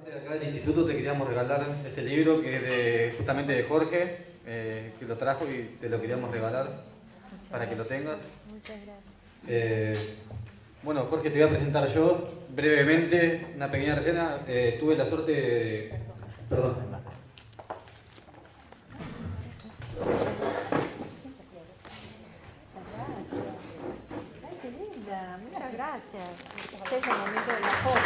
De acá del instituto te queríamos regalar este libro que es justamente de Jorge, que lo trajo y te lo queríamos regalar para que lo tengas. Muchas gracias. Bueno, Jorge, te voy a presentar yo brevemente una pequeña reseña. Tuve la suerte de... Perdón. Ay, qué linda. Muchas gracias. Este es el momento de la foto.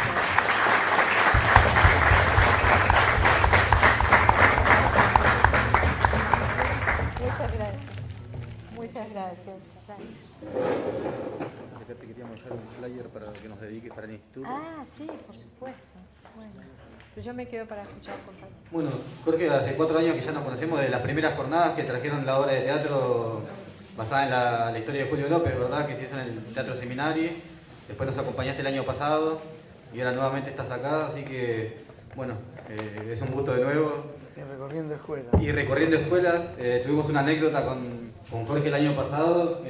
Muchas gracias. Muchas gracias. Acá te queríamos dejar un flyer para que nos dediques para el instituto. Ah, sí, por supuesto. Bueno, pero yo me quedo para escuchar, compañero. Bueno, Jorge, hace 4 años que ya nos conocemos de las primeras jornadas que trajeron la obra de teatro basada en la historia de Julio López, ¿verdad? Que se hizo en el Teatro Seminari. Después nos acompañaste el año pasado y ahora nuevamente estás acá, así que, bueno, es un gusto de nuevo. Y recorriendo escuelas. Y recorriendo escuelas, tuvimos una anécdota con Jorge el año pasado.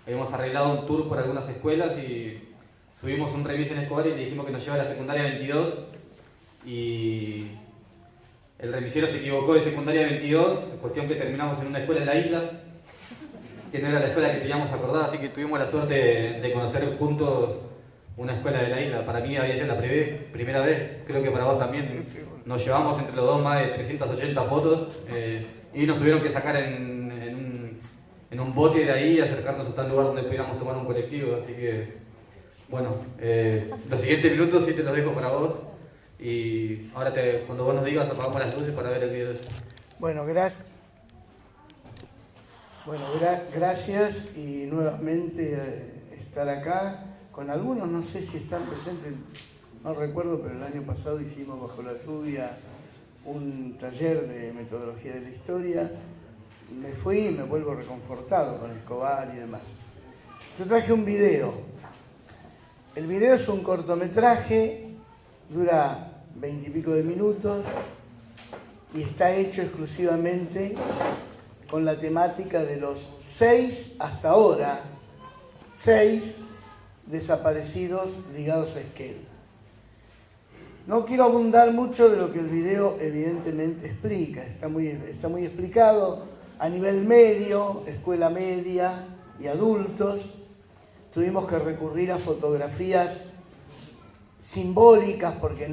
Habíamos arreglado un tour por algunas escuelas y subimos un remis en Escobar y le dijimos que nos lleva a la secundaria 22. Y el remisero se equivocó de secundaria 22, cuestión que terminamos en una escuela de la isla, que no era la escuela que teníamos acordada, así que tuvimos la suerte de conocer juntos una escuela de la isla. Para mí había sido la primera vez, creo que para vos también. Nos llevamos entre los dos más de 380 fotos y nos tuvieron que sacar en un bote de ahí y acercarnos hasta el lugar donde pudiéramos tomar un colectivo, así que bueno, los siguientes minutos sí te los dejo para vos. Y ahora cuando vos nos digas apagamos las luces para ver el video. Bueno, gracias y nuevamente estar acá con algunos, no sé si están presentes, no recuerdo, pero el año pasado hicimos bajo la lluvia un taller de metodología de la historia. Me fui y me vuelvo reconfortado con Escobar y demás. Yo traje un video. El video es un cortometraje, dura 20 y pico de minutos y está hecho exclusivamente con la temática de los 6 hasta ahora, 6 desaparecidos ligados a Esquel. No quiero abundar mucho de lo que el video evidentemente explica, está muy explicado a nivel medio, escuela media y adultos. Tuvimos que recurrir a fotografías simbólicas porque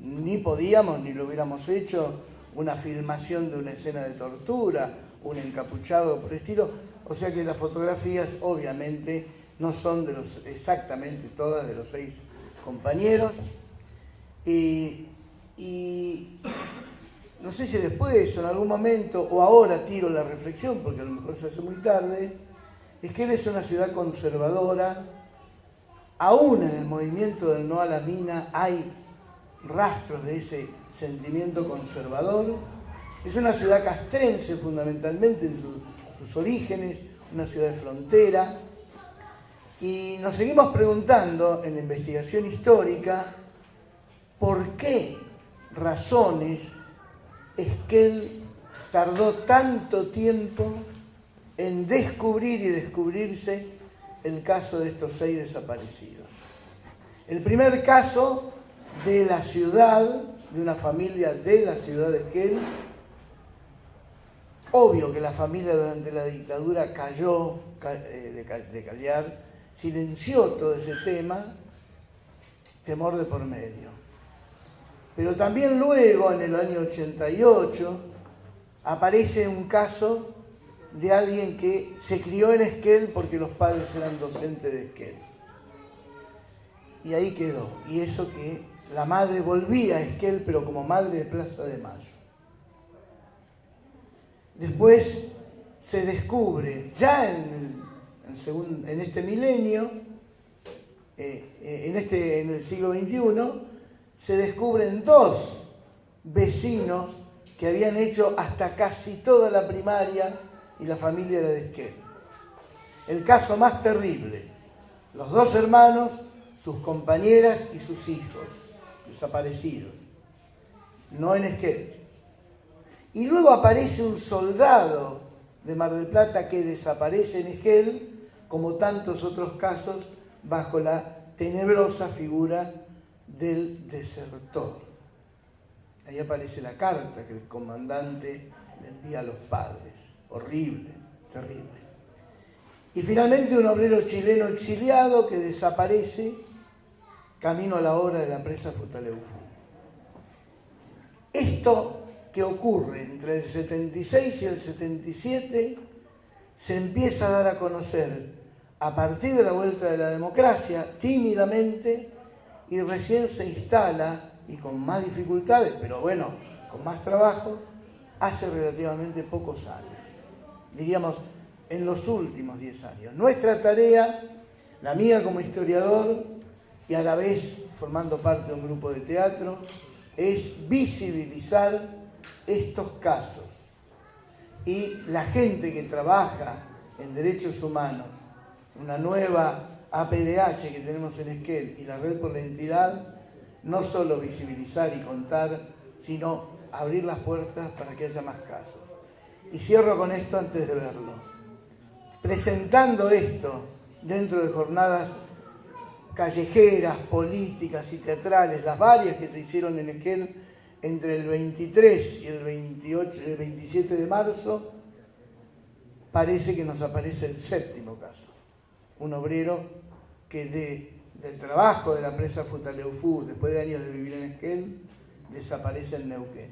ni podíamos ni lo hubiéramos hecho, una filmación de una escena de tortura, un encapuchado por el estilo, o sea que las fotografías obviamente no son exactamente todas de los 6 compañeros y no sé si después o en algún momento o ahora tiro la reflexión porque a lo mejor se hace muy tarde. Esquel es una ciudad conservadora. Aún en el movimiento del no a la mina hay rastros de ese sentimiento conservador. Es una ciudad castrense fundamentalmente en sus orígenes, una ciudad de frontera. Y nos seguimos preguntando en la investigación histórica por qué razones Esquel tardó tanto tiempo en descubrir y descubrirse el caso de estos 6 desaparecidos. El primer caso de la ciudad, de una familia de la ciudad de Esquel. Obvio que la familia durante la dictadura cayó de callar, silenció todo ese tema, temor de por medio. Pero también luego, en el año 88, aparece un caso de alguien que se crió en Esquel porque los padres eran docentes de Esquel. Y ahí quedó. Y eso que la madre volvía a Esquel, pero como madre de Plaza de Mayo. Después se descubre, ya en este milenio, en el siglo XXI, se descubren 2 vecinos que habían hecho hasta casi toda la primaria y la familia era de Esquel. El caso más terrible, los 2 hermanos, sus compañeras y sus hijos, desaparecidos, no en Esquel. Y luego aparece un soldado de Mar del Plata que desaparece en Esquel, como tantos otros casos, bajo la tenebrosa figura del desertor. Ahí aparece la carta que el comandante le envía a los padres. Horrible, terrible. Y finalmente un obrero chileno exiliado que desaparece camino a la obra de la presa Futaleufú. Esto que ocurre entre el 76 y el 77 se empieza a dar a conocer a partir de la vuelta de la democracia, tímidamente, y recién se instala, y con más dificultades, pero bueno, con más trabajo, hace relativamente pocos años. Diríamos, en los últimos 10 años. Nuestra tarea, la mía como historiador, y a la vez formando parte de un grupo de teatro, es visibilizar estos casos. Y la gente que trabaja en derechos humanos, una nueva APDH que tenemos en Esquel y la Red por la Identidad, no solo visibilizar y contar, sino abrir las puertas para que haya más casos. Y cierro con esto antes de verlo. Presentando esto dentro de jornadas callejeras, políticas y teatrales, las varias que se hicieron en Esquel entre el 23 y el 27 de marzo, parece que nos aparece el 7º caso. Un obrero que del trabajo de la presa Futaleufú, después de años de vivir en Esquel, desaparece en Neuquén.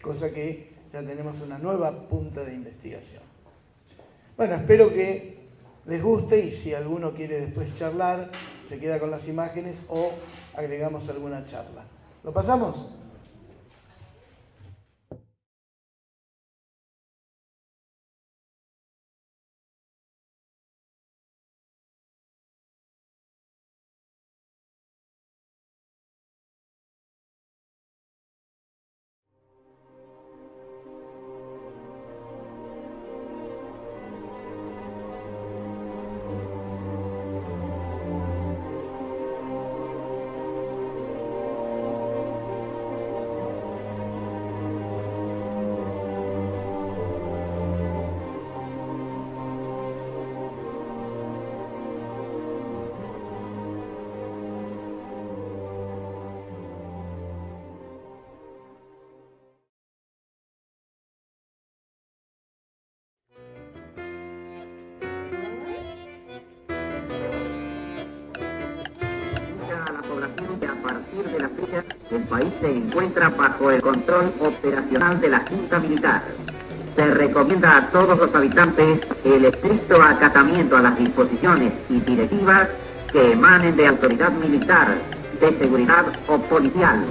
Cosa que ya tenemos una nueva punta de investigación. Bueno, espero que les guste y si alguno quiere después charlar, se queda con las imágenes o agregamos alguna charla. ¿Lo pasamos? Que a partir de la fecha el país se encuentra bajo el control operacional de la Junta Militar. Se recomienda a todos los habitantes el estricto acatamiento a las disposiciones y directivas que emanen de autoridad militar, de seguridad o policial,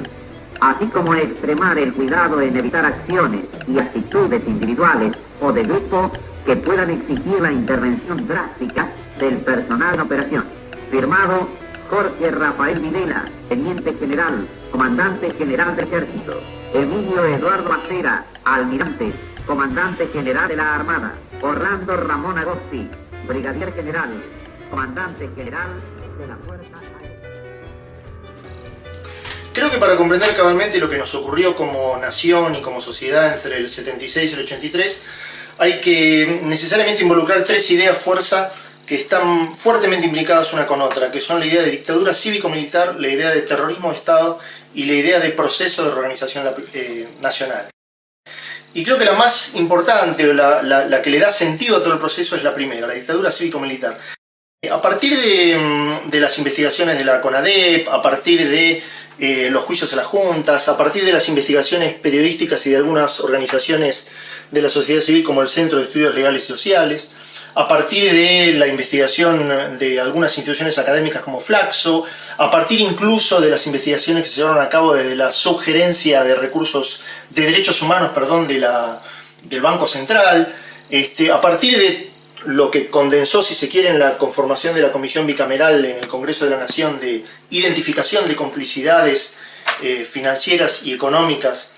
así como extremar el cuidado en evitar acciones y actitudes individuales o de grupo que puedan exigir la intervención drástica del personal en operación. Firmado Jorge Rafael Videla, Teniente General, Comandante General de Ejército. Emilio Eduardo Acera, Almirante, Comandante General de la Armada. Orlando Ramón Agosti, Brigadier General, Comandante General de la Fuerza Aérea. Creo que para comprender cabalmente lo que nos ocurrió como nación y como sociedad entre el 76 y el 83, hay que necesariamente involucrar 3 ideas fuerza que están fuertemente implicadas una con otra, que son la idea de dictadura cívico-militar, la idea de terrorismo de Estado y la idea de proceso de reorganización nacional. Y creo que la más importante, o la que le da sentido a todo el proceso, es la primera, la dictadura cívico-militar. A partir de las investigaciones de la CONADEP, a partir de los juicios a las juntas, a partir de las investigaciones periodísticas y de algunas organizaciones de la sociedad civil como el Centro de Estudios Legales y Sociales, a partir de la investigación de algunas instituciones académicas como Flaxo, a partir incluso de las investigaciones que se llevaron a cabo desde la subgerencia de recursos de derechos humanos, del Banco Central, a partir de lo que condensó, si se quiere, en la conformación de la Comisión Bicameral en el Congreso de la Nación de identificación de complicidades financieras y económicas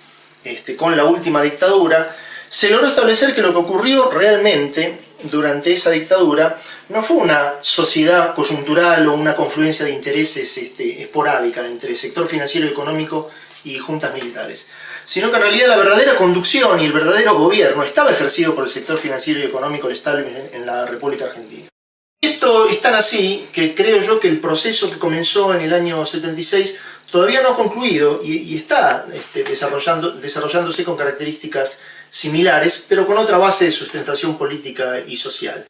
con la última dictadura, se logró establecer que lo que ocurrió realmente durante esa dictadura no fue una sociedad coyuntural o una confluencia de intereses esporádica entre sector financiero y económico y juntas militares, sino que en realidad la verdadera conducción y el verdadero gobierno estaba ejercido por el sector financiero y económico, el establishment en la República Argentina. Esto es tan así que creo yo que el proceso que comenzó en el año 76 todavía no ha concluido y está desarrollándose con características similares, pero con otra base de sustentación política y social.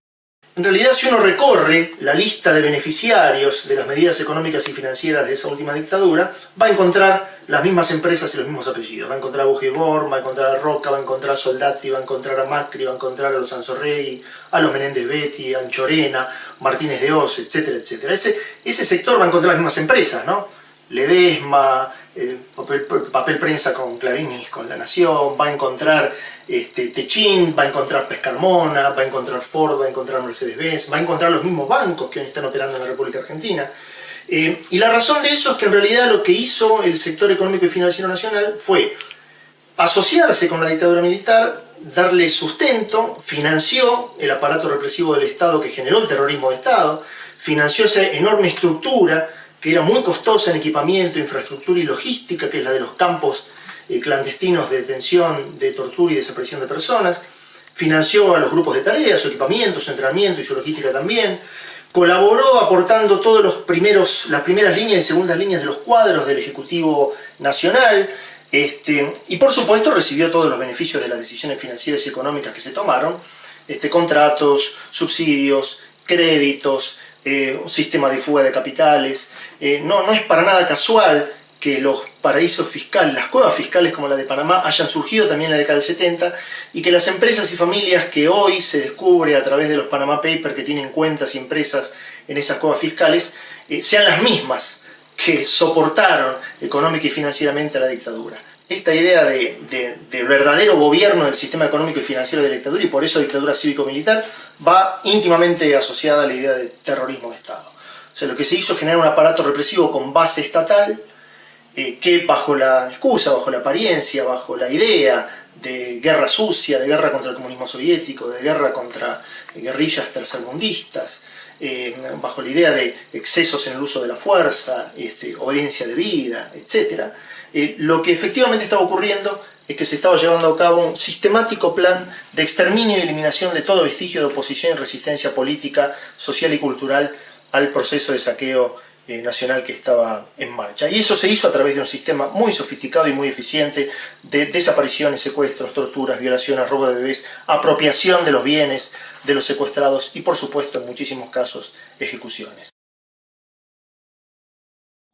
En realidad, si uno recorre la lista de beneficiarios de las medidas económicas y financieras de esa última dictadura, va a encontrar las mismas empresas y los mismos apellidos. Va a encontrar a Bujibor, va a encontrar a Roca, va a encontrar a Soldati, va a encontrar a Macri, va a encontrar a los Anzorrey, a los Menéndez Betti, a Anchorena, Martínez de Oz, etcétera, etcétera. Ese sector va a encontrar las mismas empresas, ¿no? Ledesma, papel prensa con Clarín y con La Nación, va a encontrar Techín, va a encontrar Pescarmona, va a encontrar Ford, va a encontrar Mercedes-Benz, va a encontrar los mismos bancos que hoy están operando en la República Argentina. Y la razón de eso es que en realidad lo que hizo el sector económico y financiero nacional fue asociarse con la dictadura militar, darle sustento, financió el aparato represivo del Estado que generó el terrorismo de Estado, financió esa enorme estructura que era muy costosa en equipamiento, infraestructura y logística, que es la de los campos clandestinos de detención, de tortura y desaparición de personas, financió a los grupos de tareas, su equipamiento, su entrenamiento y su logística también, colaboró aportando todas las primeras líneas y segundas líneas de los cuadros del Ejecutivo Nacional, y por supuesto recibió todos los beneficios de las decisiones financieras y económicas que se tomaron, contratos, subsidios, créditos, un sistema de fuga de capitales. No es para nada casual que los paraísos fiscales, las cuevas fiscales como la de Panamá, hayan surgido también en la década del 70 y que las empresas y familias que hoy se descubre a través de los Panama Papers que tienen cuentas y empresas en esas cuevas fiscales sean las mismas que soportaron económica y financieramente a la dictadura. Esta idea de verdadero gobierno del sistema económico y financiero de la dictadura, y por eso dictadura cívico-militar, va íntimamente asociada a la idea de terrorismo de Estado. O sea, lo que se hizo es generar un aparato represivo con base estatal, que bajo la excusa, bajo la apariencia, bajo la idea de guerra sucia, de guerra contra el comunismo soviético, de guerra contra guerrillas tercermundistas, bajo la idea de excesos en el uso de la fuerza, obediencia debida, etc., lo que efectivamente estaba ocurriendo es que se estaba llevando a cabo un sistemático plan de exterminio y eliminación de todo vestigio de oposición y resistencia política, social y cultural al proceso de saqueo nacional que estaba en marcha. Y eso se hizo a través de un sistema muy sofisticado y muy eficiente de desapariciones, secuestros, torturas, violaciones, robo de bebés, apropiación de los bienes de los secuestrados y, por supuesto, en muchísimos casos, ejecuciones.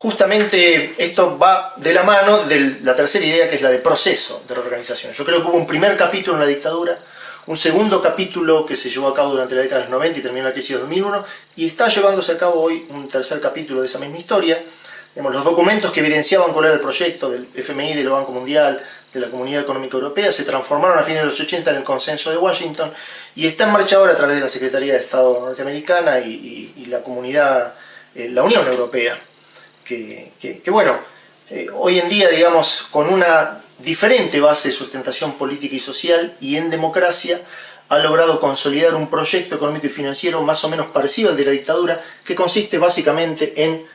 Justamente esto va de la mano de la tercera idea, que es la de proceso de reorganización. Yo creo que hubo un primer capítulo en la dictadura, un segundo capítulo que se llevó a cabo durante la década de los 90 y terminó la crisis de 2001, y está llevándose a cabo hoy un tercer capítulo de esa misma historia. Los documentos que evidenciaban cuál era el proyecto del FMI, del Banco Mundial, de la Comunidad Económica Europea, se transformaron a fines de los 80 en el Consenso de Washington, y está en marcha ahora a través de la Secretaría de Estado norteamericana y la comunidad, la Unión Europea, que hoy en día, digamos, con una diferente base de sustentación política y social y en democracia, ha logrado consolidar un proyecto económico y financiero más o menos parecido al de la dictadura, que consiste básicamente en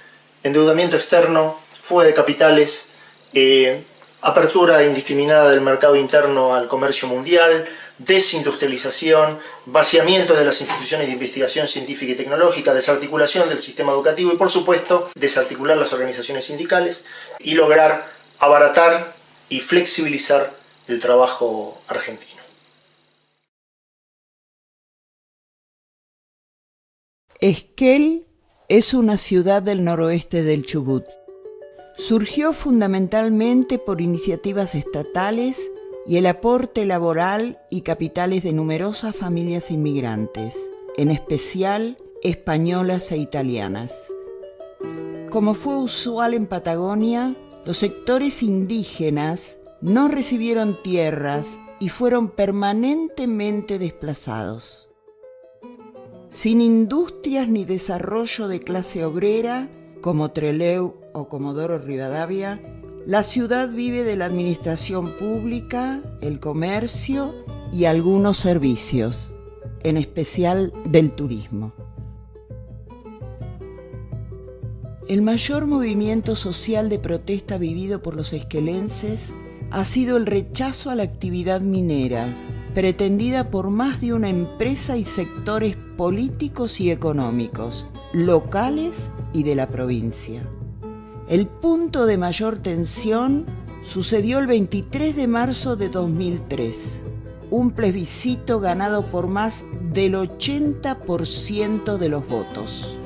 endeudamiento externo, fuga de capitales, apertura indiscriminada del mercado interno al comercio mundial, desindustrialización, vaciamiento de las instituciones de investigación científica y tecnológica, desarticulación del sistema educativo y, por supuesto, desarticular las organizaciones sindicales y lograr abaratar y flexibilizar el trabajo argentino. Esquel es una ciudad del noroeste del Chubut. Surgió fundamentalmente por iniciativas estatales y el aporte laboral y capitales de numerosas familias inmigrantes, en especial españolas e italianas. Como fue usual en Patagonia, los sectores indígenas no recibieron tierras y fueron permanentemente desplazados. Sin industrias ni desarrollo de clase obrera, como Trelew o Comodoro Rivadavia, la ciudad vive de la administración pública, el comercio y algunos servicios, en especial del turismo. El mayor movimiento social de protesta vivido por los esquelenses ha sido el rechazo a la actividad minera, pretendida por más de una empresa y sectores políticos y económicos, locales y de la provincia. El punto de mayor tensión sucedió el 23 de marzo de 2003, un plebiscito ganado por más del 80% de los votos.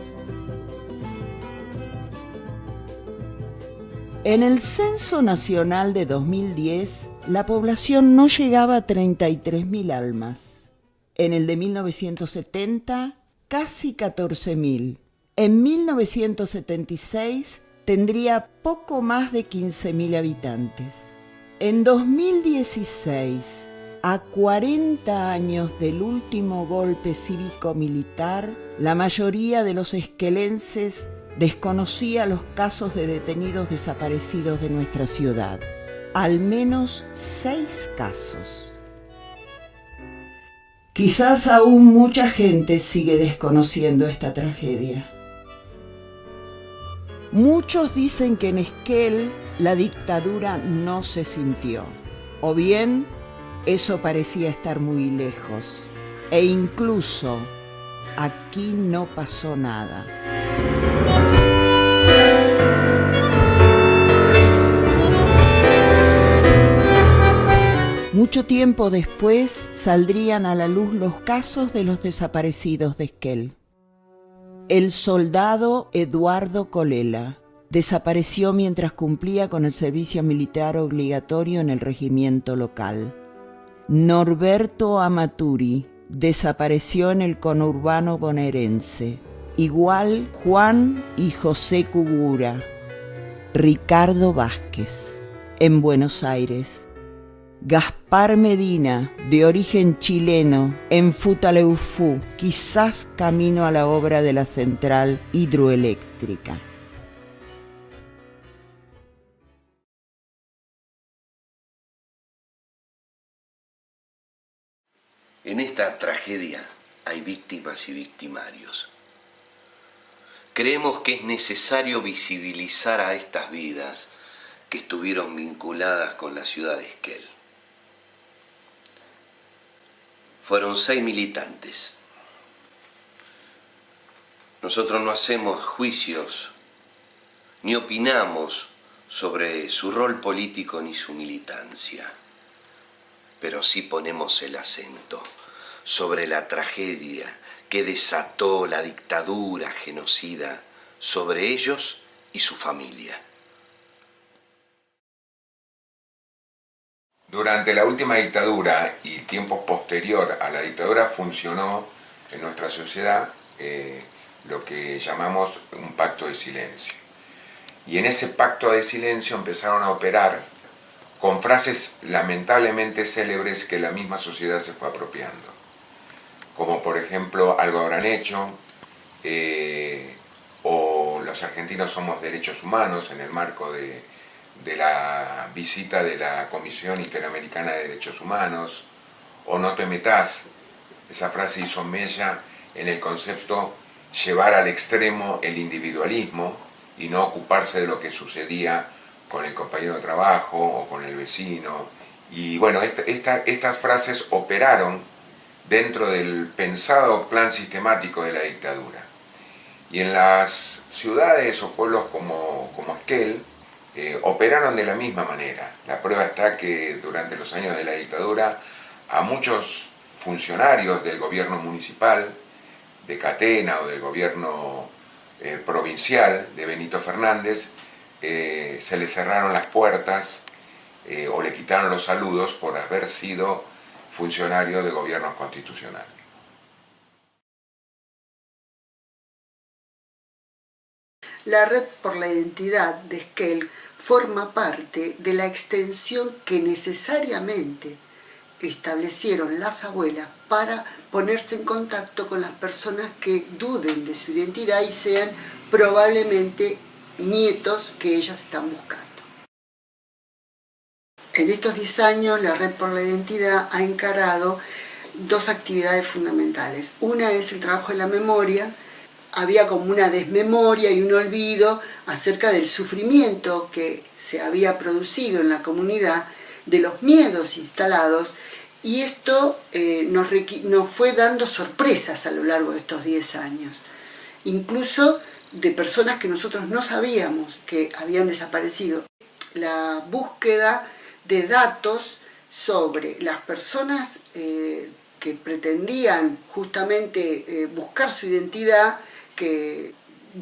En el Censo Nacional de 2010, la población no llegaba a 33.000 almas. En el de 1970, casi 14.000. En 1976, tendría poco más de 15.000 habitantes. En 2016, a 40 años del último golpe cívico-militar, la mayoría de los esquelenses desconocía los casos de detenidos desaparecidos de nuestra ciudad. Al menos 6 casos. Quizás aún mucha gente sigue desconociendo esta tragedia. Muchos dicen que en Esquel la dictadura no se sintió, o bien eso parecía estar muy lejos, e incluso aquí no pasó nada. Mucho tiempo después saldrían a la luz los casos de los desaparecidos de Esquel. El soldado Eduardo Colela desapareció mientras cumplía con el servicio militar obligatorio en el regimiento local. Norberto Amaturi desapareció en el conurbano bonaerense. Igual Juan y José Cugura. Ricardo Vázquez, en Buenos Aires. Gaspar Medina, de origen chileno, en Futaleufú, quizás camino a la obra de la central hidroeléctrica. En esta tragedia hay víctimas y victimarios. Creemos que es necesario visibilizar a estas vidas que estuvieron vinculadas con la ciudad de Esquel. Fueron 6 militantes. Nosotros no hacemos juicios ni opinamos sobre su rol político ni su militancia, pero sí ponemos el acento sobre la tragedia que desató la dictadura genocida sobre ellos y su familia. Durante la última dictadura y tiempo posterior a la dictadura funcionó en nuestra sociedad lo que llamamos un pacto de silencio. Y en ese pacto de silencio empezaron a operar con frases lamentablemente célebres que la misma sociedad se fue apropiando. Como por ejemplo, algo habrán hecho, o los argentinos somos derechos humanos en el marco de la visita de la Comisión Interamericana de Derechos Humanos, o no te metas. Esa frase hizo mella en el concepto llevar al extremo el individualismo y no ocuparse de lo que sucedía con el compañero de trabajo o con el vecino. Y bueno, estas frases operaron dentro del pensado plan sistemático de la dictadura. Y en las ciudades o pueblos como Esquel, operaron de la misma manera. La prueba está que durante los años de la dictadura a muchos funcionarios del gobierno municipal, de Catena o del gobierno provincial de Benito Fernández, se les cerraron las puertas o le quitaron los saludos por haber sido funcionario de gobiernos constitucionales. La Red por la Identidad de Esquel forma parte de la extensión que necesariamente establecieron las abuelas para ponerse en contacto con las personas que duden de su identidad y sean probablemente nietos que ellas están buscando. En estos 10 años, la Red por la Identidad ha encarado 2 actividades fundamentales. Una es el trabajo de la memoria. Había como una desmemoria y un olvido acerca del sufrimiento que se había producido en la comunidad, de los miedos instalados Y esto nos fue dando sorpresas a lo largo de estos 10 años, incluso de personas que nosotros no sabíamos que habían desaparecido. La búsqueda de datos sobre las personas que pretendían justamente buscar su identidad, que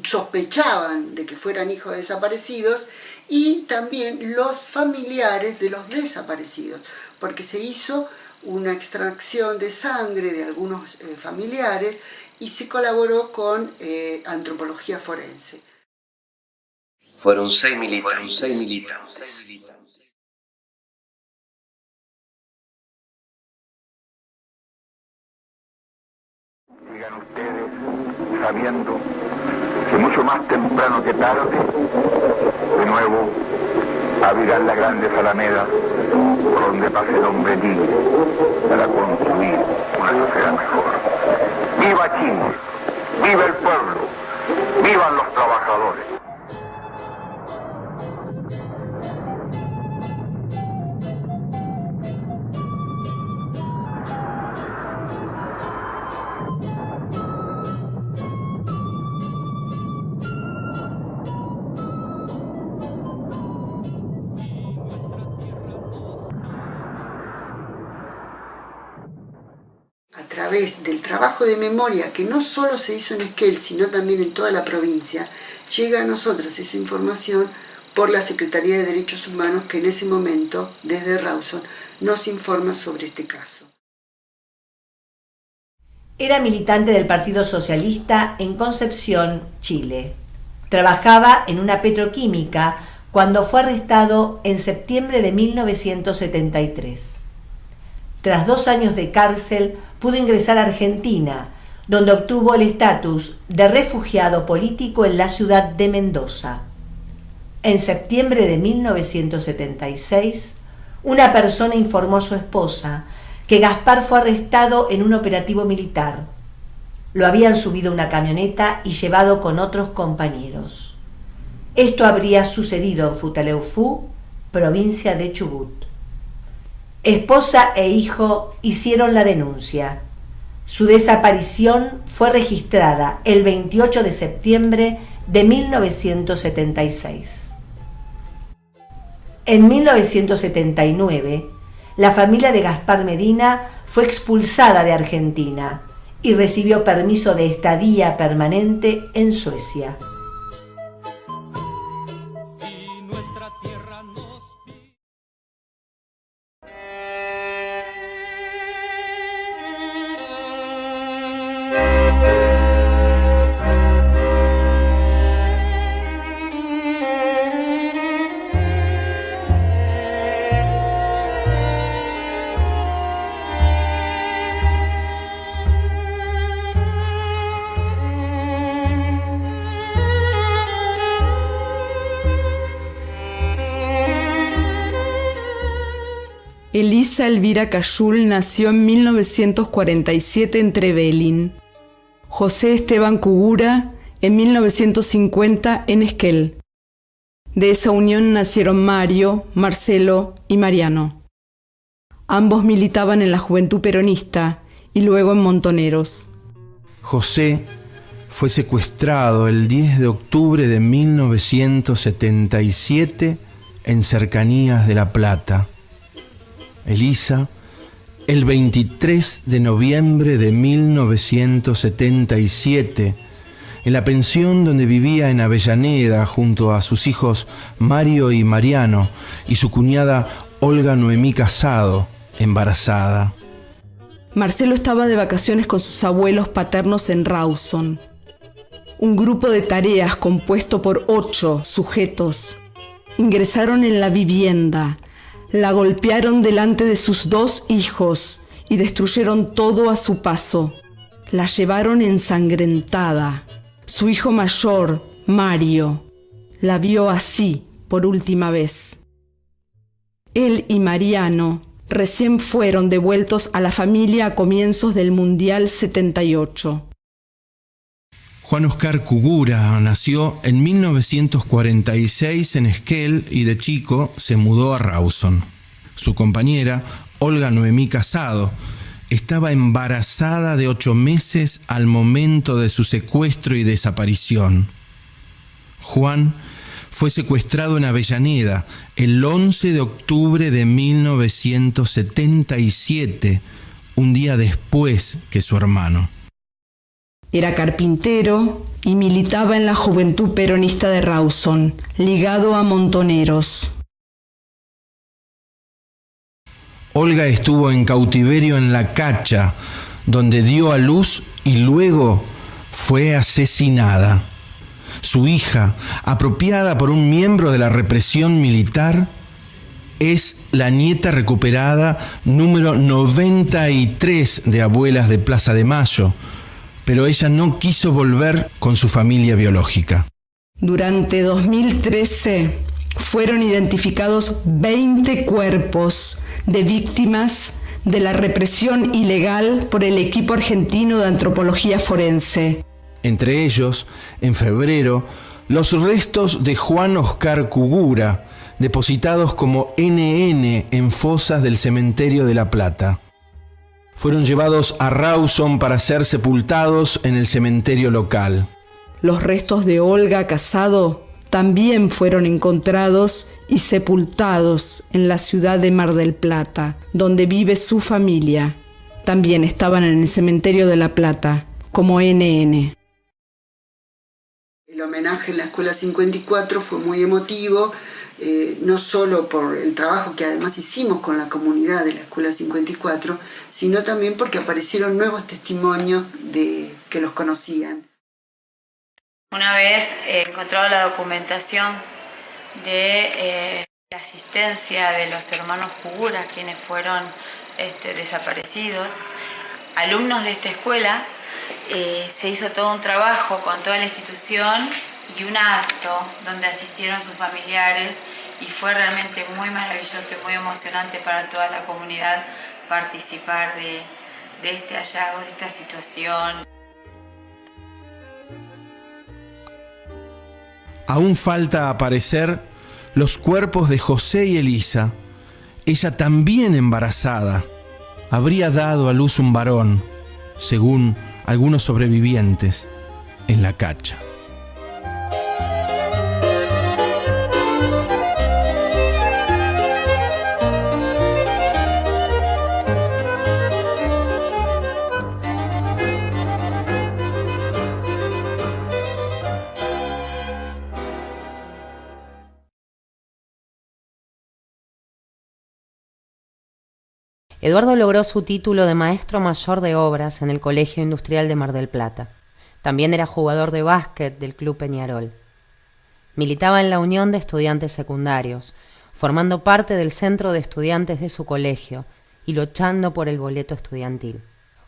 sospechaban de que fueran hijos desaparecidos, y también los familiares de los desaparecidos, porque se hizo una extracción de sangre de algunos familiares y se colaboró con antropología forense. Fueron 6 militantes. Sigan ustedes sabiendo que mucho más temprano que tarde, de nuevo, abrirán las grandes alamedas por donde pase el hombre libre para construir una sociedad mejor. ¡Viva Chile! ¡Viva el pueblo! ¡Vivan los trabajadores! A través del trabajo de memoria que no solo se hizo en Esquel, sino también en toda la provincia, llega a nosotros esa información por la Secretaría de Derechos Humanos, que en ese momento, desde Rawson, nos informa sobre este caso. Era militante del Partido Socialista en Concepción, Chile. Trabajaba en una petroquímica cuando fue arrestado en septiembre de 1973. Tras 2 años de cárcel, pudo ingresar a Argentina, donde obtuvo el estatus de refugiado político en la ciudad de Mendoza. En septiembre de 1976, una persona informó a su esposa que Gaspar fue arrestado en un operativo militar. Lo habían subido a una camioneta y llevado con otros compañeros. Esto habría sucedido en Futaleufú, provincia de Chubut. Esposa e hijo hicieron la denuncia. Su desaparición fue registrada el 28 de septiembre de 1976. En 1979, la familia de Gaspar Medina fue expulsada de Argentina y recibió permiso de estadía permanente en Suecia. Elisa Elvira Cayul nació en 1947 en Trevelin. José Esteban Cugura en 1950 en Esquel. De esa unión nacieron Mario, Marcelo y Mariano. Ambos militaban en la Juventud Peronista y luego en Montoneros. José fue secuestrado el 10 de octubre de 1977 en cercanías de La Plata. Elisa, el 23 de noviembre de 1977, en la pensión donde vivía en Avellaneda junto a sus hijos Mario y Mariano y su cuñada Olga Noemí Casado, embarazada. Marcelo estaba de vacaciones con sus abuelos paternos en Rawson. Un grupo de tareas compuesto por 8 sujetos ingresaron en la vivienda, la golpearon delante de sus 2 hijos y destruyeron todo a su paso. La llevaron ensangrentada. Su hijo mayor, Mario, la vio así por última vez. Él y Mariano recién fueron devueltos a la familia a comienzos del Mundial 78. Juan Oscar Cugura nació en 1946 en Esquel y de chico se mudó a Rawson. Su compañera, Olga Noemí Casado, estaba embarazada de 8 meses al momento de su secuestro y desaparición. Juan fue secuestrado en Avellaneda el 11 de octubre de 1977, un día después que su hermano. Era carpintero y militaba en la Juventud Peronista de Rawson, ligado a Montoneros. Olga estuvo en cautiverio en La Cacha, donde dio a luz y luego fue asesinada. Su hija, apropiada por un miembro de la represión militar, es la nieta recuperada número 93 de Abuelas de Plaza de Mayo, pero ella no quiso volver con su familia biológica. Durante 2013 fueron identificados 20 cuerpos de víctimas de la represión ilegal por el equipo argentino de antropología forense. Entre ellos, en febrero, los restos de Juan Oscar Cugura, depositados como NN en fosas del cementerio de La Plata. Fueron llevados a Rawson para ser sepultados en el cementerio local. Los restos de Olga Casado también fueron encontrados y sepultados en la ciudad de Mar del Plata, donde vive su familia. También estaban en el cementerio de La Plata, como NN. El homenaje en la Escuela 54 fue muy emotivo, no solo por el trabajo que además hicimos con la comunidad de la Escuela 54, sino también porque aparecieron nuevos testimonios de que los conocían. Una vez encontrado la documentación de la asistencia de los hermanos Cugura, quienes fueron desaparecidos, alumnos de esta escuela, se hizo todo un trabajo con toda la institución y un acto donde asistieron sus familiares y fue realmente muy maravilloso y muy emocionante para toda la comunidad participar de este hallazgo, de esta situación. Aún falta aparecer los cuerpos de José y Elisa. Ella también embarazada. Habría dado a luz un varón, según algunos sobrevivientes, en La Cacha. Eduardo logró su título de maestro mayor de obras en el Colegio Industrial de Mar del Plata. También era jugador de básquet del Club Peñarol. Militaba en la Unión de Estudiantes Secundarios, formando parte del centro de estudiantes de su colegio y luchando por el boleto estudiantil.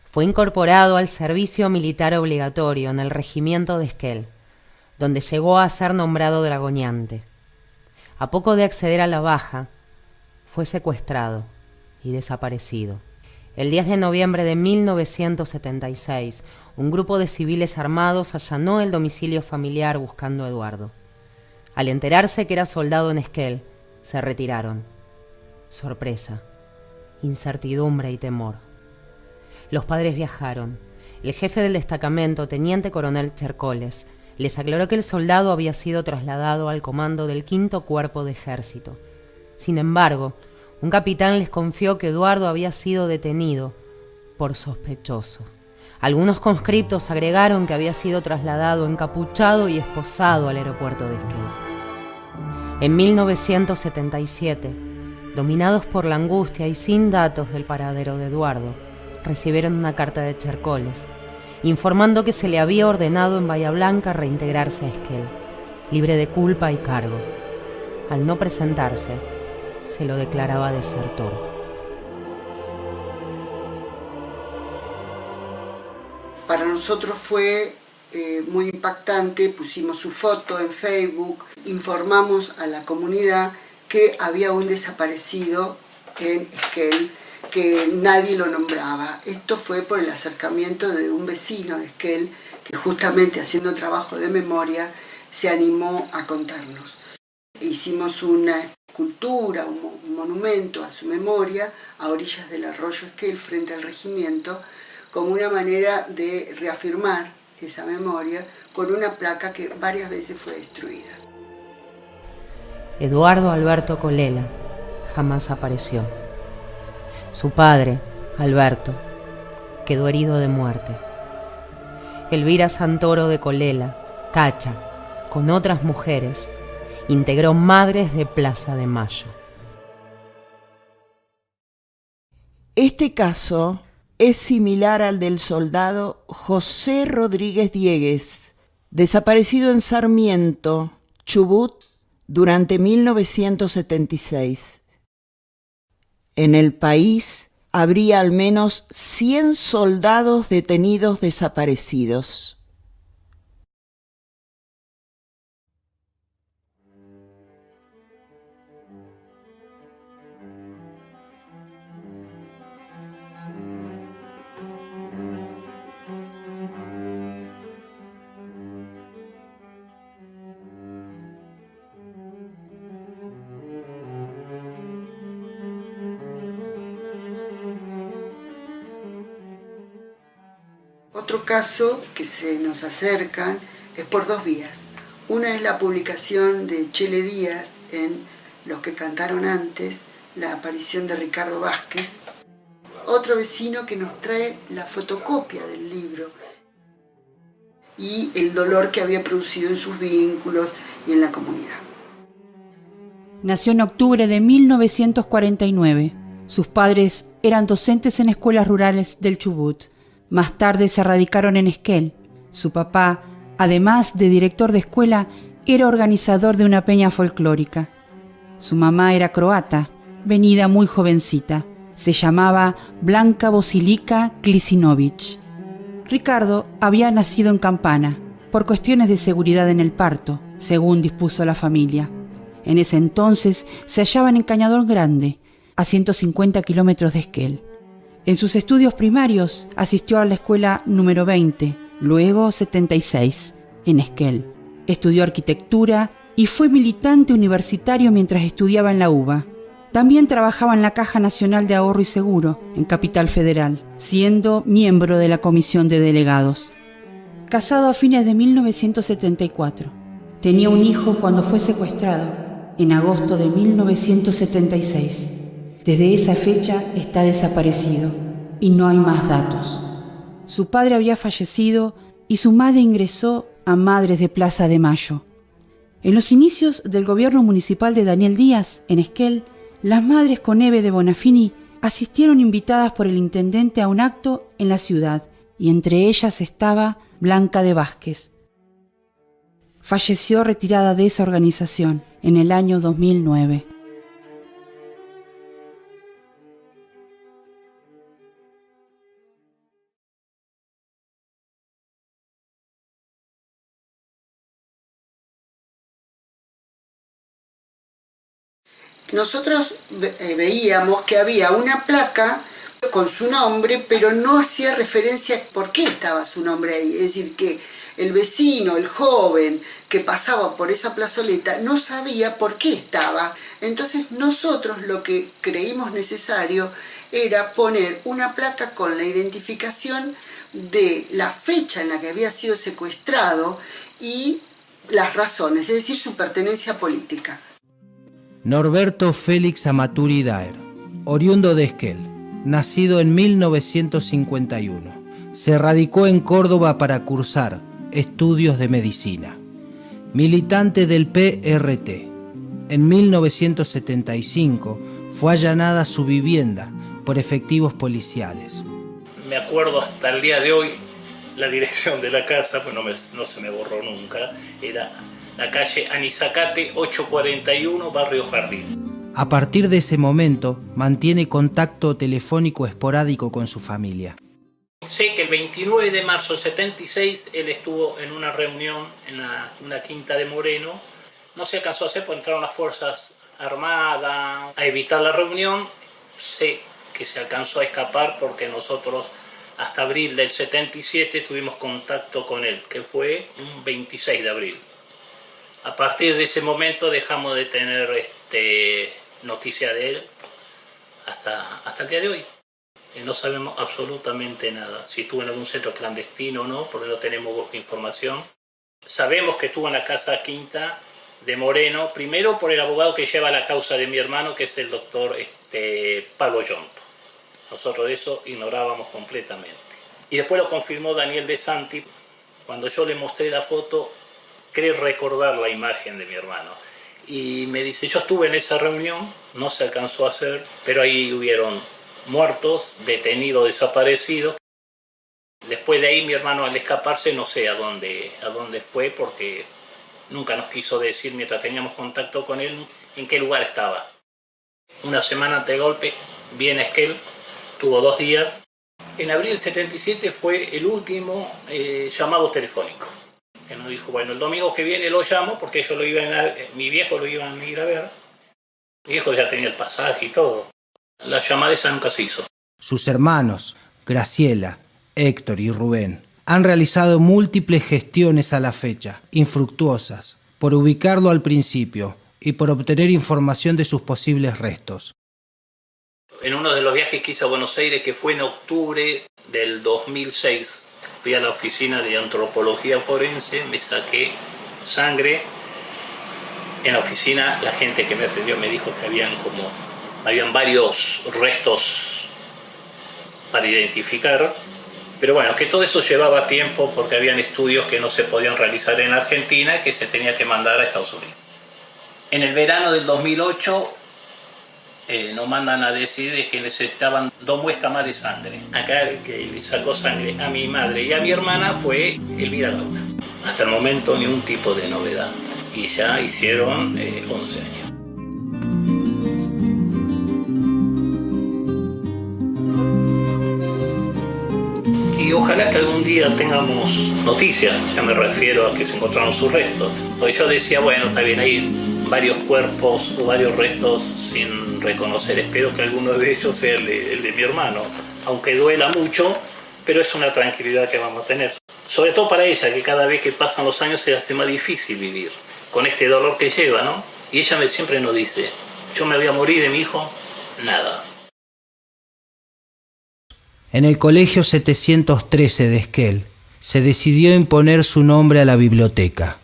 Fue incorporado al servicio militar obligatorio en el regimiento de Esquel, donde llegó a ser nombrado dragoneante. A poco de acceder a la baja, fue secuestrado y desaparecido. El 10 de noviembre de 1976, un grupo de civiles armados allanó el domicilio familiar buscando a Eduardo. Al enterarse que era soldado en Esquel, se retiraron. Sorpresa, incertidumbre y temor. Los padres viajaron. El jefe del destacamento, teniente coronel Chercoles, les aclaró que el soldado había sido trasladado al comando del 5º Cuerpo de Ejército. Sin embargo, un capitán les confió que Eduardo había sido detenido por sospechoso. Algunos conscriptos agregaron que había sido trasladado encapuchado y esposado al aeropuerto de Esquel. En 1977, dominados por la angustia y sin datos del paradero de Eduardo, recibieron una carta de Chercoles, informando que se le había ordenado en Bahía Blanca reintegrarse a Esquel, libre de culpa y cargo. Al no presentarse, se lo declaraba desertor. Para nosotros fue muy impactante, pusimos su foto en Facebook, informamos a la comunidad que había un desaparecido en Esquel, que nadie lo nombraba. Esto fue por el acercamiento de un vecino de Esquel, que justamente haciendo trabajo de memoria se animó a contarnos. hicimos una escultura, un monumento a su memoria a orillas del arroyo Esquel frente al regimiento, como una manera de reafirmar esa memoria con una placa que varias veces fue destruida. Eduardo Alberto Colela jamás apareció. Su padre, Alberto, quedó herido de muerte. Elvira Santoro de Colela, Cacha, con otras mujeres, integró Madres de Plaza de Mayo. Este caso es similar al del soldado José Rodríguez Diegues, desaparecido en Sarmiento, Chubut, durante 1976. En el país habría al menos 100 soldados detenidos desaparecidos. Otro caso que se nos acercan es por dos vías. Una es la publicación de Chele Díaz en Los que cantaron antes, la aparición de Ricardo Vázquez. Otro vecino que nos trae la fotocopia del libro y el dolor que había producido en sus vínculos y en la comunidad. Nació en octubre de 1949. Sus padres eran docentes en escuelas rurales del Chubut. Más tarde se radicaron en Esquel. Su papá, además de director de escuela, era organizador de una peña folclórica. Su mamá era croata, venida muy jovencita. Se llamaba Blanca Bosilica Klisinovic. Ricardo había nacido en Campana, por cuestiones de seguridad en el parto, según dispuso la familia. En ese entonces se hallaban en Cañador Grande, a 150 kilómetros de Esquel. En sus estudios primarios asistió a la escuela número 20, luego 76, en Esquel. Estudió arquitectura y fue militante universitario mientras estudiaba en la UBA. También trabajaba en la Caja Nacional de Ahorro y Seguro, en Capital Federal, siendo miembro de la Comisión de Delegados. Casado a fines de 1974. Tenía un hijo cuando fue secuestrado, en agosto de 1976. Desde esa fecha está desaparecido y no hay más datos. Su padre había fallecido y su madre ingresó a Madres de Plaza de Mayo. En los inicios del gobierno municipal de Daniel Díaz, en Esquel, las madres con Eve de Bonafini asistieron invitadas por el intendente a un acto en la ciudad y entre ellas estaba Blanca de Vázquez. Falleció retirada de esa organización en el año 2009. Nosotros veíamos que había una placa con su nombre, pero no hacía referencia a por qué estaba su nombre ahí. Es decir, que el vecino, el joven que pasaba por esa plazoleta no sabía por qué estaba. Entonces nosotros lo que creímos necesario era poner una placa con la identificación de la fecha en la que había sido secuestrado y las razones, es decir, su pertenencia política. Norberto Félix Amaturi Daer, oriundo de Esquel, nacido en 1951. Se radicó en Córdoba para cursar estudios de medicina. Militante del PRT. En 1975 fue allanada su vivienda por efectivos policiales. Me acuerdo hasta el día de hoy la dirección de la casa, pues no se me borró nunca, era la calle Anizacate 841, Barrio Jardín. A partir de ese momento, mantiene contacto telefónico esporádico con su familia. Sé que el 29 de marzo del 76 él estuvo en una reunión en una quinta de Moreno. No se alcanzó a hacer porque entraron las Fuerzas Armadas a evitar la reunión. Sé que se alcanzó a escapar porque nosotros hasta abril del 77 tuvimos contacto con él, que fue un 26 de abril. A partir de ese momento dejamos de tener noticia de él hasta el día de hoy. No sabemos absolutamente nada. Si estuvo en algún centro clandestino o no, porque no tenemos información. Sabemos que estuvo en la Casa Quinta de Moreno, primero por el abogado que lleva la causa de mi hermano, que es el doctor Pablo Yonto. Nosotros de eso ignorábamos completamente. Y después lo confirmó Daniel De Santi. Cuando yo le mostré la foto, cree recordar la imagen de mi hermano. Y me dice, yo estuve en esa reunión, no se alcanzó a hacer, pero ahí hubieron muertos, detenidos, desaparecidos. Después de ahí mi hermano al escaparse no sé a dónde fue, porque nunca nos quiso decir mientras teníamos contacto con él en qué lugar estaba. Una semana antes del golpe viene a Esquel, tuvo 2 días. En abril del 77 fue el último llamado telefónico. Que nos dijo, bueno, el domingo que viene lo llamo porque ellos mi viejo lo iban a ir a ver. Mi viejo ya tenía el pasaje y todo. La llamada esa nunca se hizo. Sus hermanos, Graciela, Héctor y Rubén, han realizado múltiples gestiones a la fecha, infructuosas, por ubicarlo al principio y por obtener información de sus posibles restos. En uno de los viajes que hice a Buenos Aires, que fue en octubre del 2006, fui a la oficina de antropología forense, me saqué sangre. En la oficina la gente que me atendió me dijo que habían varios restos para identificar, pero bueno, que todo eso llevaba tiempo porque habían estudios que no se podían realizar en Argentina y que se tenía que mandar a Estados Unidos. En el verano del 2008 nos mandan a decir de que necesitaban 2 muestras más de sangre. Acá el que le sacó sangre a mi madre y a mi hermana fue Elvira Gauna. Hasta el momento ni un tipo de novedad. Y ya hicieron 11 años. Y ojalá que algún día tengamos noticias. Ya me refiero a que se encontraron sus restos. Porque yo decía, bueno, está bien, hay varios cuerpos o varios restos sin reconocer. Espero que alguno de ellos sea el de mi hermano. Aunque duela mucho, pero es una tranquilidad que vamos a tener. Sobre todo para ella, que cada vez que pasan los años se le hace más difícil vivir con este dolor que lleva, ¿no? Y ella siempre nos dice, yo me voy a morir de mi hijo, nada. En el Colegio 713 de Esquel se decidió imponer su nombre a la biblioteca.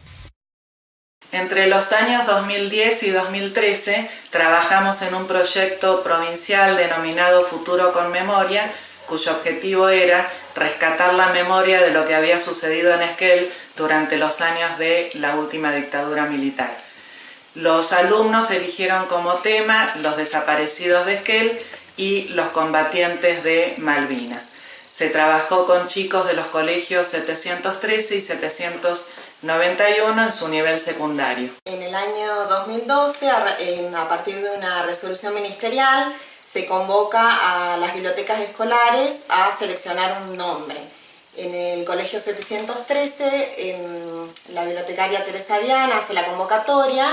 Entre los años 2010 y 2013 trabajamos en un proyecto provincial denominado Futuro con Memoria, cuyo objetivo era rescatar la memoria de lo que había sucedido en Esquel durante los años de la última dictadura militar. Los alumnos eligieron como tema los desaparecidos de Esquel y los combatientes de Malvinas. Se trabajó con chicos de los colegios 713 y 791 en su nivel secundario. En el año 2012, a partir de una resolución ministerial, se convoca a las bibliotecas escolares a seleccionar un nombre. En el colegio 713, la bibliotecaria Teresa Viana hace la convocatoria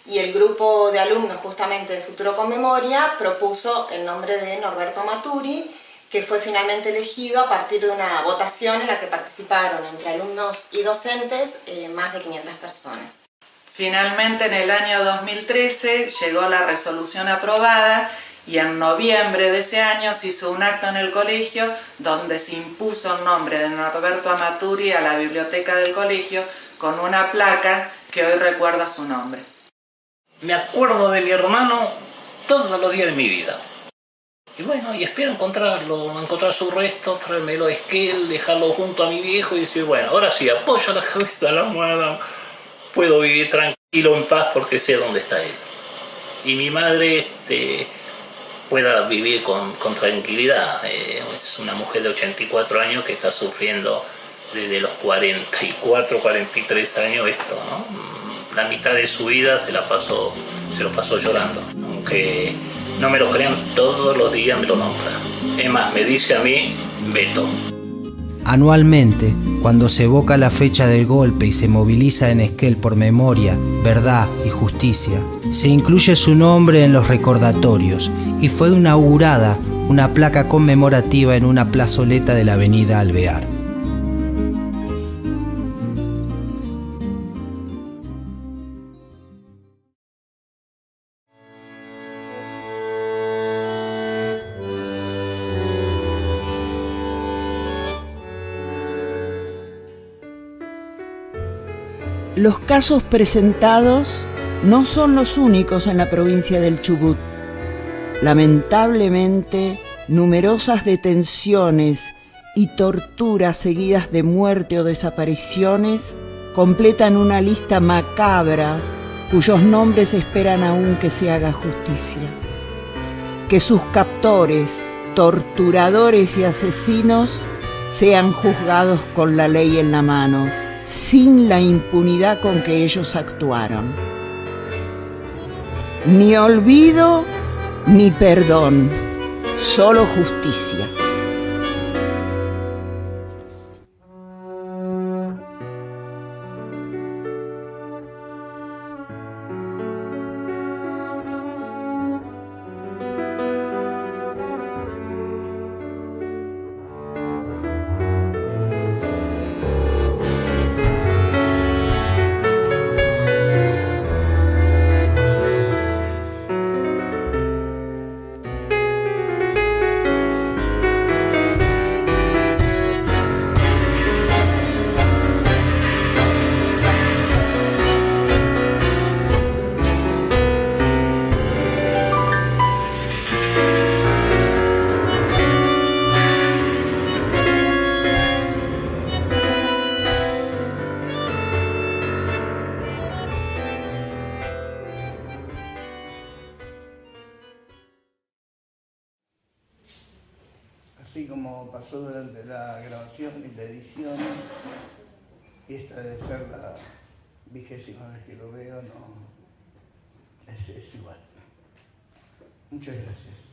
y el grupo de alumnos justamente de Futuro con Memoria propuso el nombre de Norberto Maturi, que fue finalmente elegido a partir de una votación en la que participaron entre alumnos y docentes más de 500 personas. Finalmente, en el año 2013 llegó la resolución aprobada y en noviembre de ese año se hizo un acto en el colegio donde se impuso el nombre de Norberto Amaturi a la biblioteca del colegio con una placa que hoy recuerda su nombre. Me acuerdo de mi hermano todos los días de mi vida. Y bueno, y espero encontrar su resto, traérmelo a Esquel, dejarlo junto a mi viejo y decir, bueno, ahora sí, apoyo la cabeza a la almohada, puedo vivir tranquilo, en paz, porque sé dónde está él. Y mi madre pueda vivir con tranquilidad. Es una mujer de 84 años que está sufriendo desde los 44, 43 años esto, ¿no? La mitad de su vida se lo pasó llorando. Aunque no me lo crean, todos los días me lo nombra. Es más, me dice a mí, Beto. Anualmente, cuando se evoca la fecha del golpe y se moviliza en Esquel por memoria, verdad y justicia, se incluye su nombre en los recordatorios y fue inaugurada una placa conmemorativa en una plazoleta de la avenida Alvear. Los casos presentados no son los únicos en la provincia del Chubut. Lamentablemente, numerosas detenciones y torturas seguidas de muerte o desapariciones completan una lista macabra cuyos nombres esperan aún que se haga justicia. Que sus captores, torturadores y asesinos sean juzgados con la ley en la mano, sin la impunidad con que ellos actuaron. Ni olvido ni perdón, solo justicia. Así como pasó durante la grabación y la edición, y esta debe ser la 20ª vez que lo veo, no es igual. Muchas gracias.